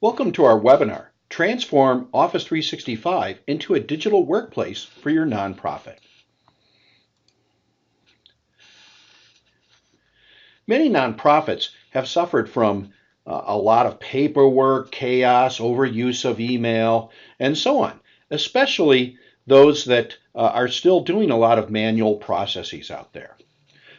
Welcome to our webinar, Transform Office 365 into a Digital Workplace for Your Nonprofit. Many nonprofits have suffered from a lot of paperwork, chaos, overuse of email, and so on, especially those that are still doing a lot of manual processes out there.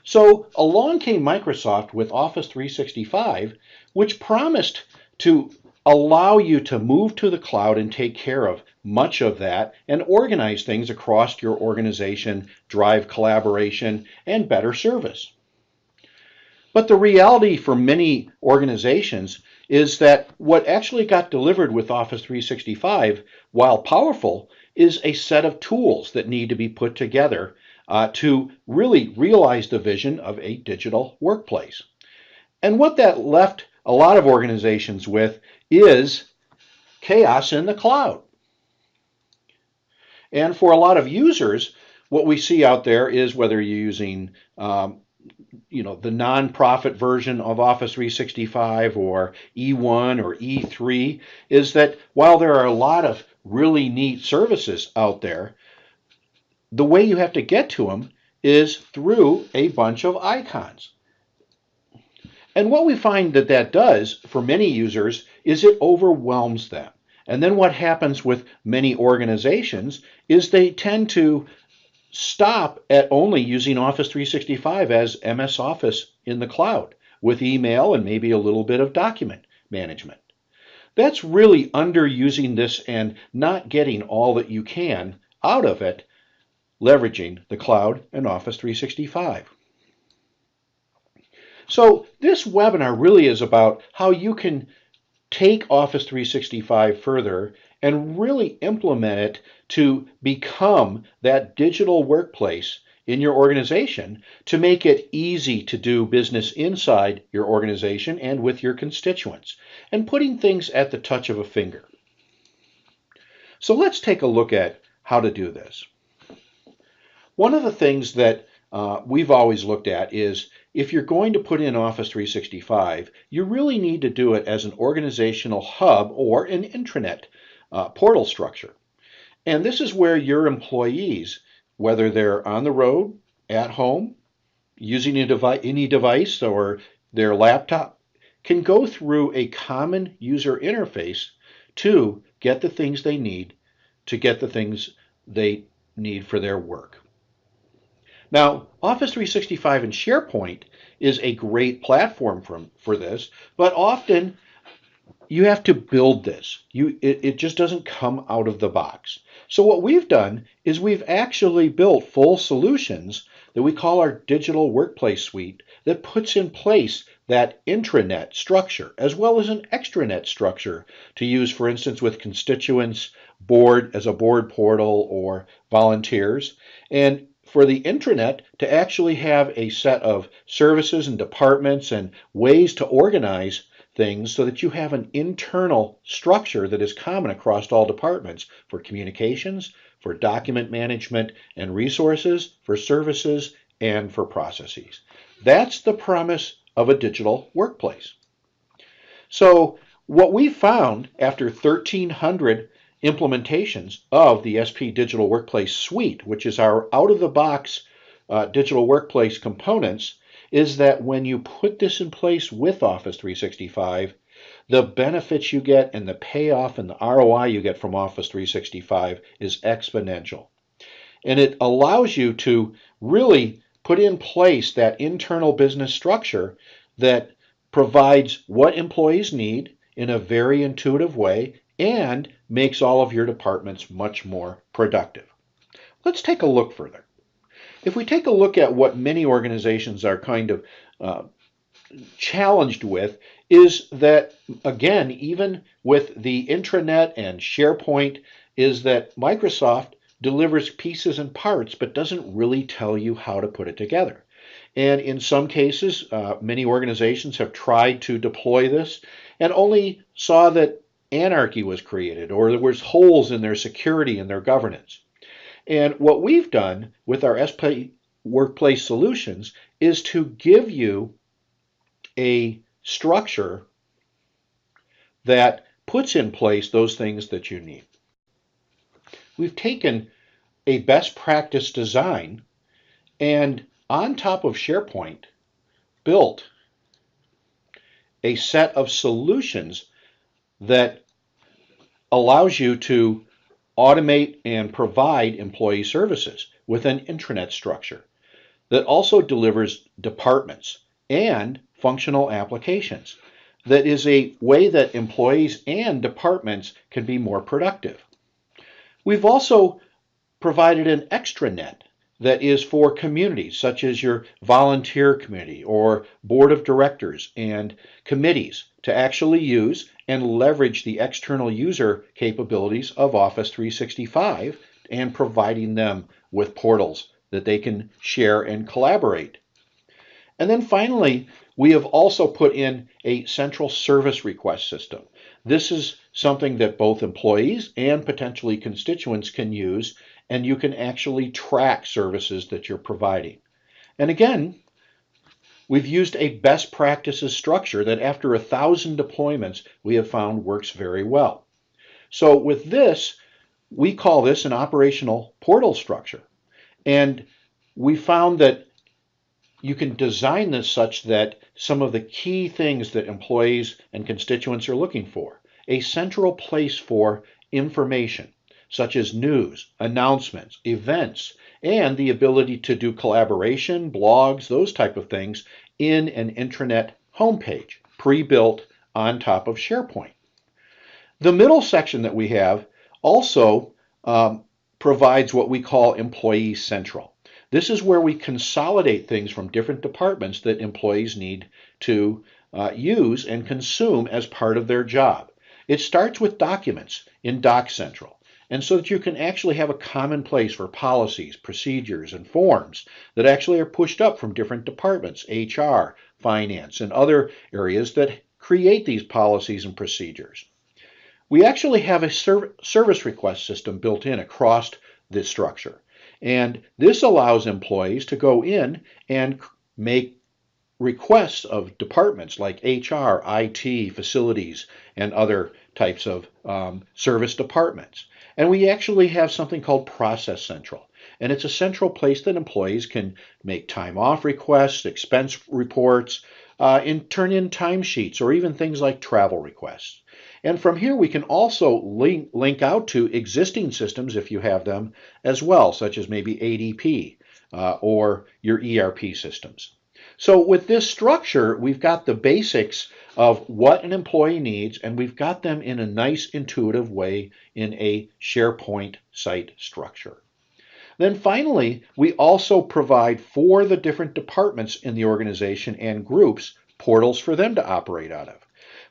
So along came Microsoft with Office 365, which promised to allow you to move to the cloud and take care of much of that and organize things across your organization, drive collaboration, and better service. But the reality for many organizations is that what actually got delivered with Office 365, while powerful, is a set of tools that need to be put together to really realize the vision of a digital workplace. And what that left a lot of organizations with is chaos in the cloud. And for a lot of users, what we see out there is whether you're using the nonprofit version of Office 365 or E1 or E3, is that while there are a lot of really neat services out there, the way you have to get to them is through a bunch of icons. And what we find that does for many users is it overwhelms them. And then what happens with many organizations is they tend to stop at only using Office 365 as MS Office in the cloud with email and maybe a little bit of document management. That's really underusing this and not getting all that you can out of it, leveraging the cloud and Office 365. So this webinar really is about how you can take Office 365 further and really implement it to become that digital workplace in your organization to make it easy to do business inside your organization and with your constituents, and putting things at the touch of a finger. So let's take a look at how to do this. One of the things that we've always looked at is if you're going to put in Office 365, you really need to do it as an organizational hub or an intranet portal structure. And this is where your employees, whether they're on the road, at home, using any device or their laptop, can go through a common user interface to get the things they need, to get the things they need for their work. Now, Office 365 and SharePoint is a great platform for this, but often you have to build this. It just doesn't come out of the box. So what we've done is we've actually built full solutions that we call our Digital Workplace Suite that puts in place that intranet structure as well as an extranet structure to use, for instance, with constituents, board as a board portal, or volunteers. And for the intranet to actually have a set of services and departments and ways to organize things so that you have an internal structure that is common across all departments for communications, for document management and resources, for services, and for processes. That's the premise of a digital workplace. So what we found after 1,300 implementations of the SP Digital Workplace Suite, which is our out-of-the-box digital workplace components, is that when you put this in place with Office 365, the benefits you get and the payoff and the ROI you get from Office 365 is exponential. And it allows you to really put in place that internal business structure that provides what employees need in a very intuitive way and makes all of your departments much more productive. Let's take a look further. If we take a look at what many organizations are kind of challenged with, is that, again, even with the intranet and SharePoint, is that Microsoft delivers pieces and parts but doesn't really tell you how to put it together. And in some cases, many organizations have tried to deploy this and only saw that anarchy was created or there was holes in their security and their governance. And what we've done with our SP Workplace Solutions is to give you a structure that puts in place those things that you need. We've taken a best practice design and on top of SharePoint built a set of solutions that allows you to automate and provide employee services with an intranet structure that also delivers departments and functional applications. That is a way that employees and departments can be more productive. We've also provided an extranet that is for communities such as your volunteer committee or board of directors and committees to actually use and leverage the external user capabilities of Office 365 and providing them with portals that they can share and collaborate. And then finally, we have also put in a central service request system. This is something that both employees and potentially constituents can use, and you can actually track services that you're providing. And again, we've used a best practices structure that after 1,000 deployments, we have found works very well. So with this, we call this an operational portal structure. And we found that you can design this such that some of the key things that employees and constituents are looking for, a central place for information, such as news, announcements, events, and the ability to do collaboration, blogs, those type of things in an intranet homepage, pre-built on top of SharePoint. The middle section that we have also provides what we call Employee Central. This is where we consolidate things from different departments that employees need to use and consume as part of their job. It starts with documents in Doc Central, and so that you can actually have a common place for policies, procedures, and forms that actually are pushed up from different departments, HR, finance, and other areas that create these policies and procedures. We actually have a service request system built in across this structure. And this allows employees to go in and make requests of departments like HR, IT, facilities, and other types of service departments. And we actually have something called Process Central. And it's a central place that employees can make time off requests, expense reports, and turn in timesheets, or even things like travel requests. And from here, we can also link out to existing systems if you have them as well, such as maybe ADP or your ERP systems. So with this structure, we've got the basics of what an employee needs, and we've got them in a nice, intuitive way in a SharePoint site structure. Then finally, we also provide for the different departments in the organization and groups portals for them to operate out of.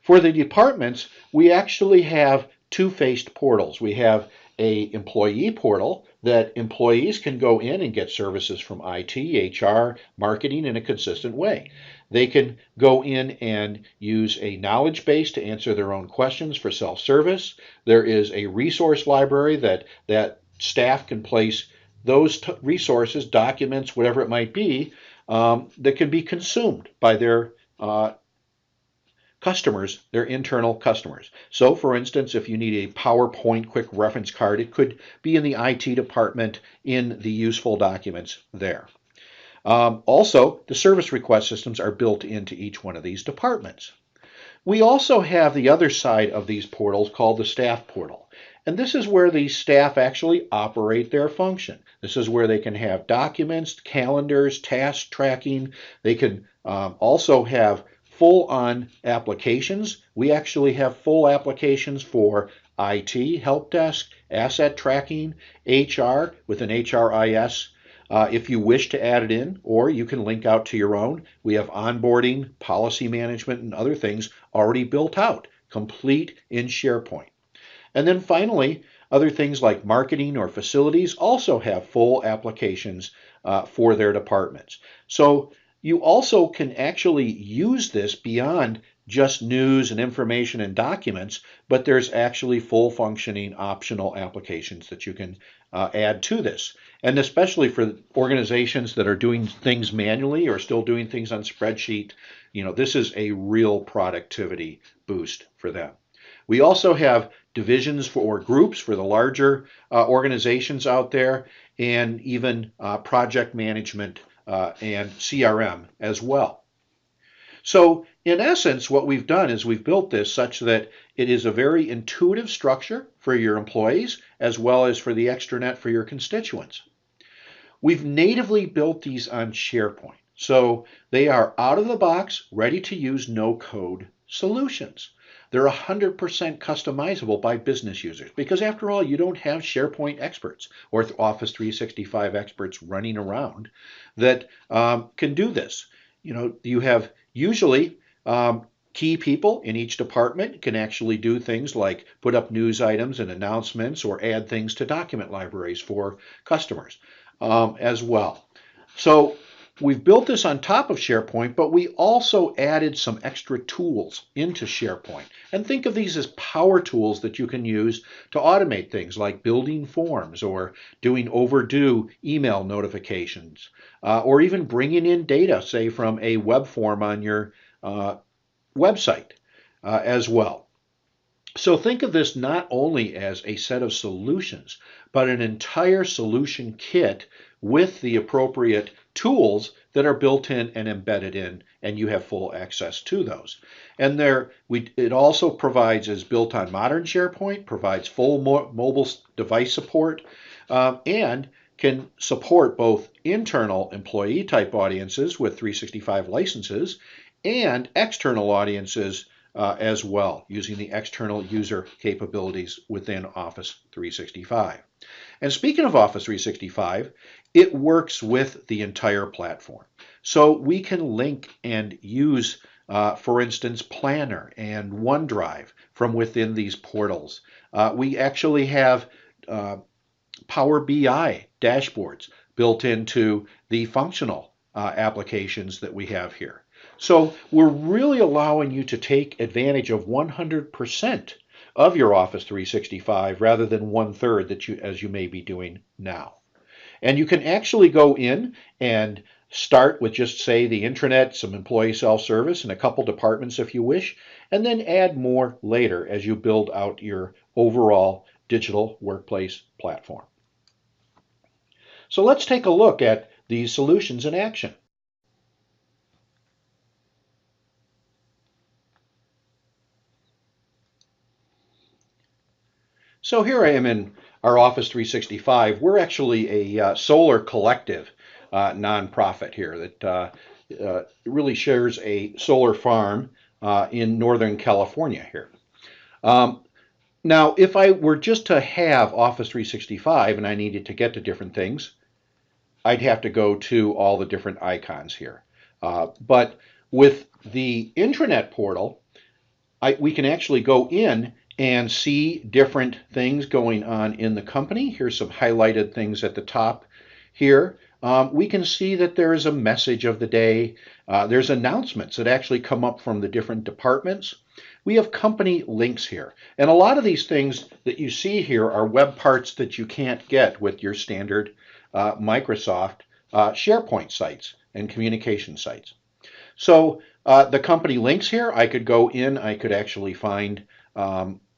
For the departments, we actually have two-faced portals. We have an employee portal that employees can go in and get services from IT, HR, marketing in a consistent way. They can go in and use a knowledge base to answer their own questions for self-service. There is a resource library that staff can place those resources, documents, whatever it might be, that can be consumed by their customers, their internal customers. So for instance, if you need a PowerPoint quick reference card, it could be in the IT department in the useful documents there. Also, the service request systems are built into each one of these departments. We also have the other side of these portals called the staff portal. And this is where the staff actually operate their function. This is where they can have documents, calendars, task tracking. They can also have full-on applications. We actually have full applications for IT, help desk, asset tracking, HR with an HRIS if you wish to add it in, or you can link out to your own. We have onboarding, policy management, and other things already built out, complete in SharePoint. And then finally, other things like marketing or facilities also have full applications for their departments. So you also can actually use this beyond just news and information and documents, but there's actually full functioning optional applications that you can add to this. And especially for organizations that are doing things manually or still doing things on spreadsheet, this is a real productivity boost for them. We also have divisions for groups for the larger organizations out there, and even project management and CRM as well. So in essence, what we've done is we've built this such that it is a very intuitive structure for your employees as well as for the extranet for your constituents. We've natively built these on SharePoint. So they are out of the box, ready to use, no code solutions. They're 100% customizable by business users because after all, you don't have SharePoint experts or Office 365 experts running around that can do this. You have usually key people in each department can actually do things like put up news items and announcements or add things to document libraries for customers as well. So we've built this on top of SharePoint, but we also added some extra tools into SharePoint. And think of these as power tools that you can use to automate things like building forms or doing overdue email notifications, or even bringing in data, say, from a web form on your website as well. So think of this not only as a set of solutions, but an entire solution kit with the appropriate tools that are built in and embedded in, and you have full access to those. And it also provides, is built on modern SharePoint, provides full mobile device support, and can support both internal employee type audiences with 365 licenses and external audiences as well, using the external user capabilities within Office 365. And speaking of Office 365, it works with the entire platform. So we can link and use, for instance, Planner and OneDrive from within these portals. We actually have Power BI dashboards built into the functional applications that we have here. So we're really allowing you to take advantage of 100% of your Office 365 rather than 1/3 as you may be doing now. And you can actually go in and start with just, say, the intranet, some employee self-service, and a couple departments if you wish, and then add more later as you build out your overall digital workplace platform. So let's take a look at these solutions in action. So here I am in our Office 365. We're actually a solar collective nonprofit here that really shares a solar farm in Northern California here. Now, if I were just to have Office 365 and I needed to get to different things, I'd have to go to all the different icons here. But with the intranet portal, we can actually go in and see different things going on in the company. Here's some highlighted things at the top here. We can see that there is a message of the day. There's announcements that actually come up from the different departments. We have company links here. And a lot of these things that you see here are web parts that you can't get with your standard Microsoft SharePoint sites and communication sites. So the company links here, I could go in, I could actually find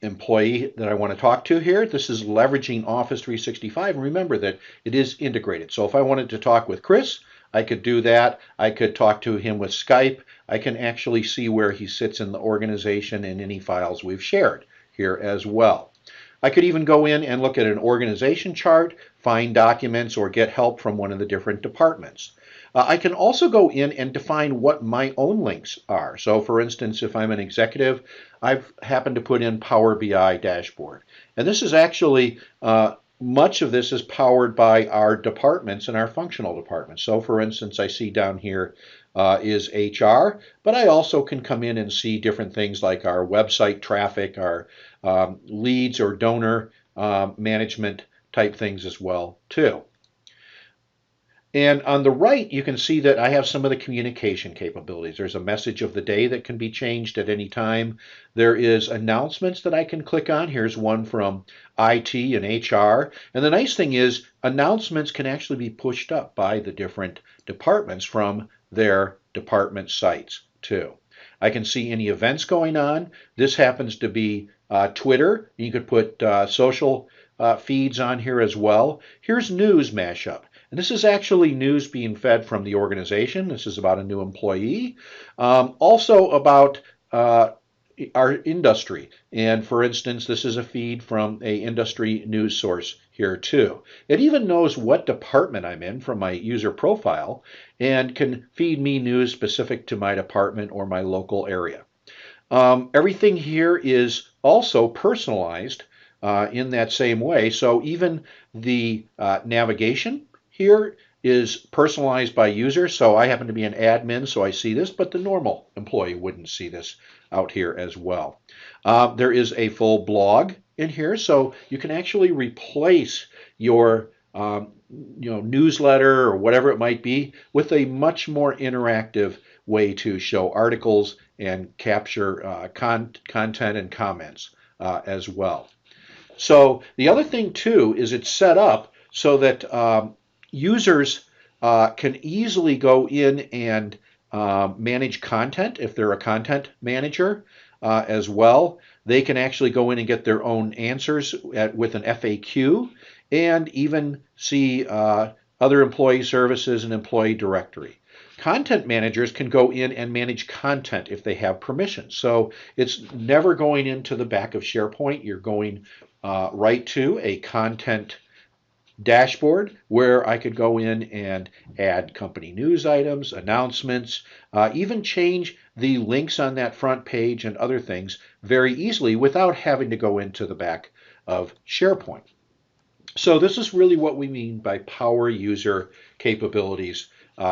employee that I want to talk to here. This is leveraging Office 365. And remember that it is integrated. So if I wanted to talk with Chris, I could do that. I could talk to him with Skype. I can actually see where he sits in the organization and any files we've shared here as well. I could even go in and look at an organization chart, find documents, or get help from one of the different departments. I can also go in and define what my own links are. So for instance, if I'm an executive, I've happened to put in Power BI dashboard. And this is actually, much of this is powered by our departments and our functional departments. So for instance, I see down here is HR, but I also can come in and see different things like our website traffic, our leads or donor management type things as well too. And on the right, you can see that I have some of the communication capabilities. There's a message of the day that can be changed at any time. There is announcements that I can click on. Here's one from IT and HR. And the nice thing is announcements can actually be pushed up by the different departments from their department sites too. I can see any events going on. This happens to be Twitter. You could put social feeds on here as well. Here's news mashup. And this is actually news being fed from the organization. This is about a new employee. Also about our industry. And for instance, this is a feed from a industry news source here too. It even knows what department I'm in from my user profile and can feed me news specific to my department or my local area. Everything here is also personalized in that same way. So even the navigation here is personalized by user. So I happen to be an admin, so I see this, but the normal employee wouldn't see this out here as well. There is a full blog in here, so you can actually replace your newsletter or whatever it might be with a much more interactive way to show articles and capture content and comments as well. So the other thing too is it's set up so that users can easily go in and manage content if they're a content manager as well. They can actually go in and get their own answers with an FAQ and even see other employee services and employee directory. Content managers can go in and manage content if they have permission. So it's never going into the back of SharePoint. You're going right to a content dashboard where I could go in and add company news items, announcements, even change the links on that front page and other things very easily without having to go into the back of SharePoint. So this is really what we mean by power user capabilities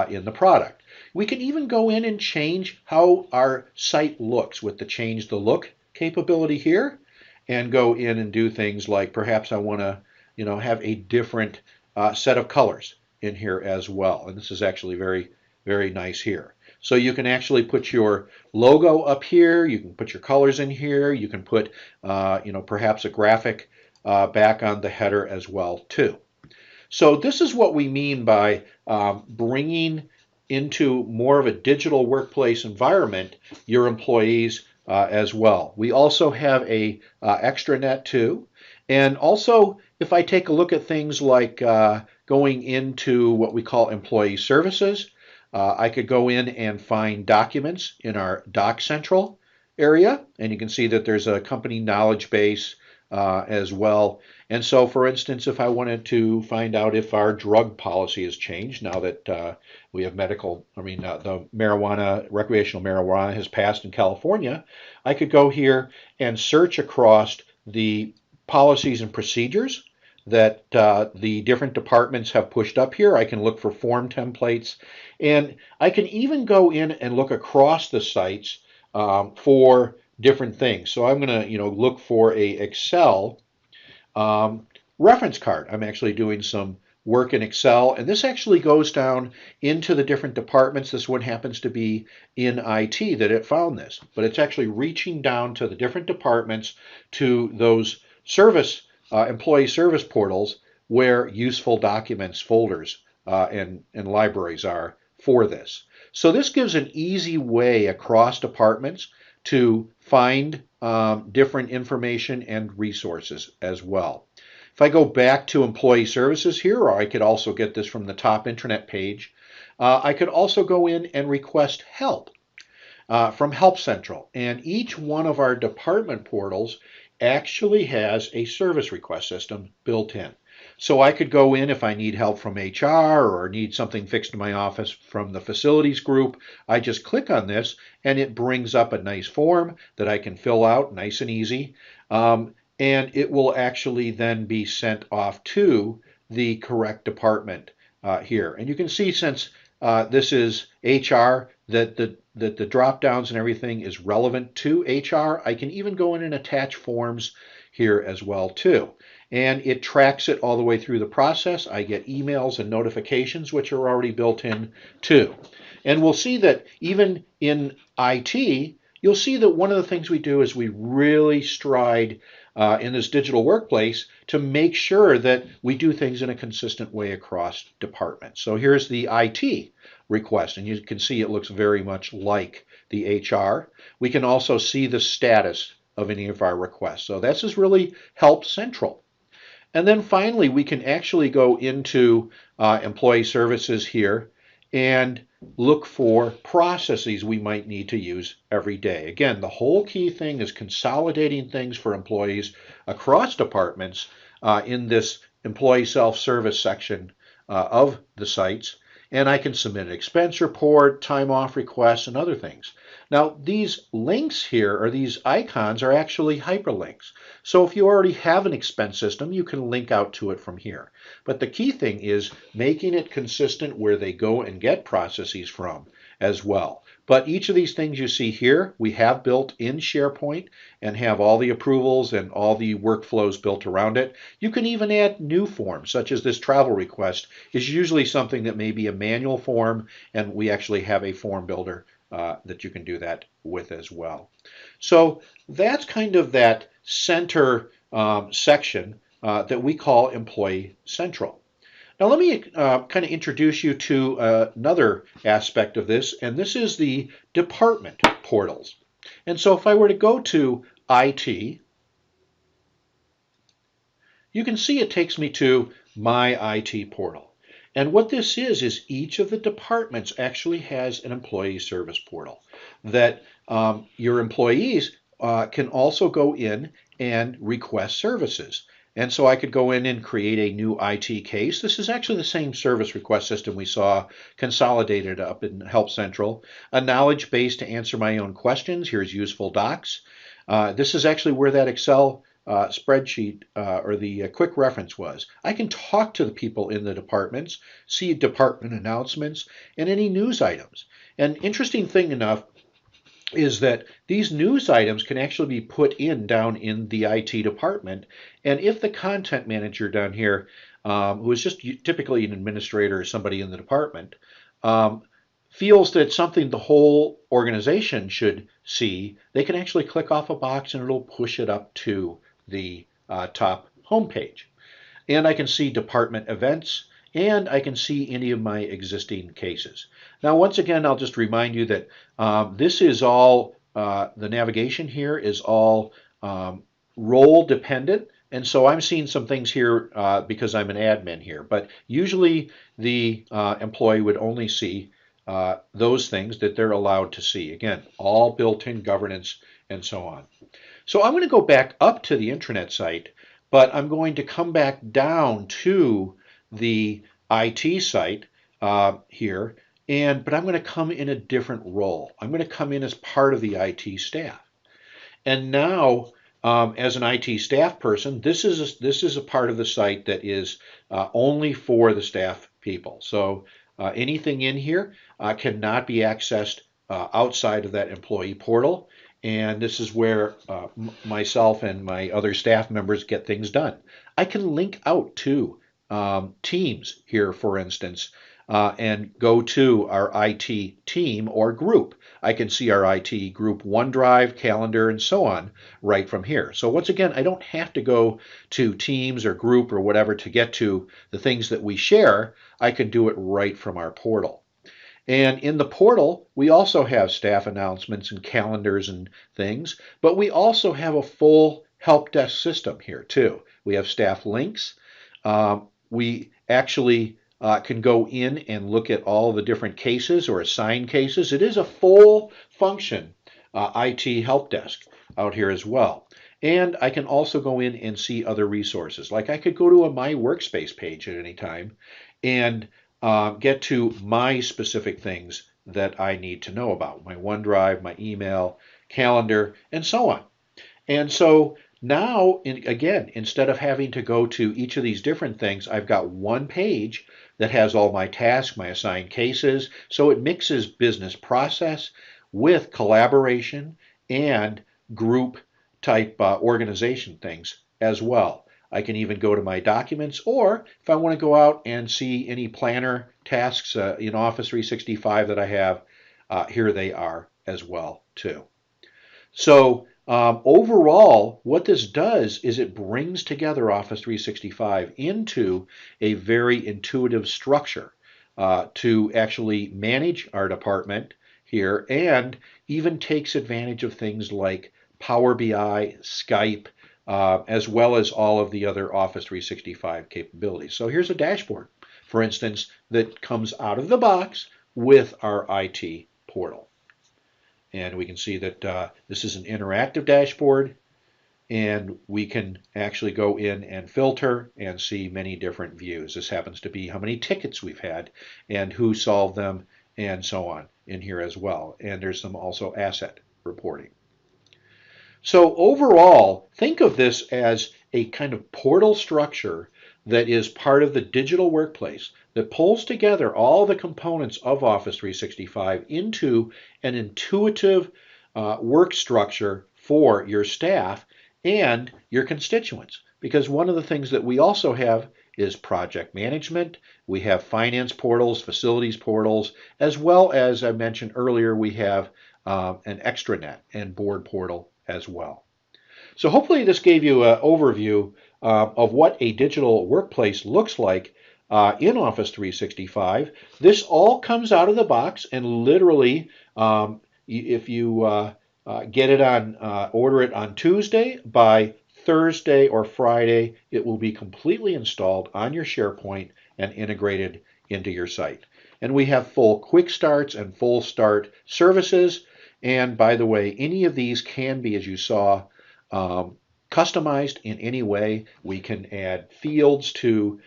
in the product. We can even go in and change how our site looks with the change the look capability here and go in and do things like perhaps I want to have a different set of colors in here as well. And this is actually very, very nice here. So you can actually put your logo up here. You can put your colors in here. You can put, perhaps a graphic back on the header as well too. So this is what we mean by bringing into more of a digital workplace environment your employees as well. We also have a extranet too. And also, if I take a look at things like going into what we call employee services, I could go in and find documents in our Doc Central area, and you can see that there's a company knowledge base as well. And so, for instance, if I wanted to find out if our drug policy has changed now that we have the recreational marijuana has passed in California, I could go here and search across the policies and procedures that the different departments have pushed up here. I can look for form templates, and I can even go in and look across the sites for different things. So I'm going to look for a Excel reference card. I'm actually doing some work in Excel, and this actually goes down into the different departments. This one happens to be in IT that it found this, but it's actually reaching down to the different departments to those employee service portals where useful documents folders and libraries are for this. So this gives an easy way across departments to find different information and resources as well. If I go back to employee services here, or I could also get this from the top intranet page, I could also go in and request help from Help Central. And each one of our department portals actually has a service request system built in. So I could go in if I need help from HR or need something fixed in my office from the facilities group. I just click on this and it brings up a nice form that I can fill out nice and easy. And it will actually then be sent off to the correct department here. And you can see since this is HR that the drop downs and everything is relevant to HR. I can even go in and attach forms here as well too. And it tracks it all the way through the process. I get emails and notifications which are already built in too. And we'll see that even in IT, you'll see that one of the things we do is we really stride in this digital workplace to make sure that we do things in a consistent way across departments. So here's the IT request, and you can see it looks very much like the HR. We can also see the status of any of our requests. So this is really Help Central. And then finally, we can actually go into employee services here and look for processes we might need to use every day. Again, the whole key thing is consolidating things for employees across departments in this employee self-service section of the sites. And I can submit an expense report, time off requests, and other things. Now, these links here, or these icons, are actually hyperlinks. So if you already have an expense system, you can link out to it from here. But the key thing is making it consistent where they go and get processes from as well. But each of these things you see here, we have built in SharePoint and have all the approvals and all the workflows built around it. You can even add new forms, such as this travel request is usually something that may be a manual form, and we actually have a form builder that you can do that with as well. So that's kind of that center section that we call Employee Central. Now let me kind of introduce you to another aspect of this, and this is the department portals. And so if I were to go to IT, you can see it takes me to my IT portal. And what this is each of the departments actually has an employee service portal that your employees can also go in and request services. And so I could go in and create a new IT case. This is actually the same service request system we saw consolidated up in Help Central. A knowledge base to answer my own questions. Here's useful docs. This is actually where that Excel spreadsheet or the quick reference was. I can talk to the people in the departments, see department announcements, and any news items. And interesting thing enough is that these news items can actually be put in down in the IT department. And if the content manager down here, who is just typically an administrator or somebody in the department, feels that something the whole organization should see, they can actually click off a box and it'll push it up to the top homepage. And I can see department events, and I can see any of my existing cases. Now, once again, I'll just remind you that this is all, the navigation here is all role dependent. And so I'm seeing some things here because I'm an admin here. But usually the employee would only see those things that they're allowed to see. Again, all built-in governance and so on. So I'm going to go back up to the intranet site, but I'm going to come back down to the IT site here, but I'm going to come in a different role. I'm going to come in as part of the IT staff. And now, as an IT staff person, this is a part of the site that is only for the staff people. So anything in here cannot be accessed outside of that employee portal. And this is where myself and my other staff members get things done. I can link out to Teams here, for instance, and go to our IT team or group. I can see our IT group OneDrive, calendar, and so on right from here. So once again, I don't have to go to Teams or group or whatever to get to the things that we share. I can do it right from our portal. And in the portal, we also have staff announcements and calendars and things, but we also have a full help desk system here too. We have staff links. We actually can go in and look at all the different cases or assign cases. It is a full function IT help desk out here as well. And I can also go in and see other resources. Like I could go to a My Workspace page at any time and get to my specific things that I need to know about, my OneDrive, my email, calendar, and so on. And so now, again, instead of having to go to each of these different things, I've got one page that has all my tasks, my assigned cases. So it mixes business process with collaboration and group type organization things as well. I can even go to my documents, or if I want to go out and see any planner tasks in Office 365 that I have, here they are as well too. So overall, what this does is it brings together Office 365 into a very intuitive structure to actually manage our department, here and even takes advantage of things like Power BI, Skype, as well as all of the other Office 365 capabilities. So here's a dashboard, for instance, that comes out of the box with our IT portal. And we can see that this is an interactive dashboard, and we can actually go in and filter and see many different views. This happens to be how many tickets we've had and who solved them and so on in here as well. And there's some also asset reporting. So overall, think of this as a kind of portal structure that is part of the digital workplace that pulls together all the components of Office 365 into an intuitive work structure for your staff and your constituents. Because one of the things that we also have is project management. We have finance portals, facilities portals, as well as I mentioned earlier, we have an extranet and board portal as well. So hopefully this gave you an overview of what a digital workplace looks like in Office 365. This all comes out of the box, and literally, if you get it on, order it on Tuesday, by Thursday or Friday, it will be completely installed on your SharePoint and integrated into your site. And we have full quick starts and full start services. And by the way, any of these can be, as you saw, customized in any way. We can add fields to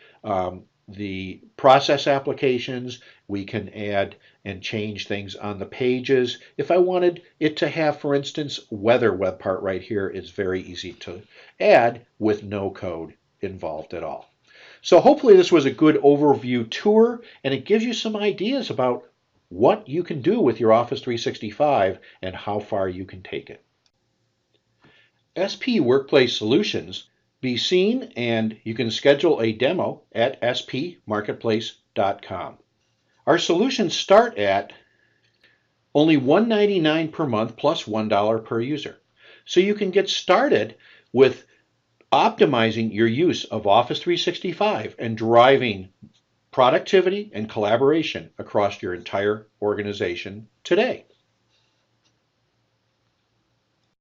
the process applications. We can add and change things on the pages. If I wanted it to have, for instance, weather web part right here, it's very easy to add with no code involved at all. So hopefully this was a good overview tour, and it gives you some ideas about what you can do with your Office 365 and how far you can take it. SP Workplace Solutions, be seen, and you can schedule a demo at spmarketplace.com. Our solutions start at only $1.99 per month plus $1 per user. So you can get started with optimizing your use of Office 365 and driving productivity and collaboration across your entire organization today.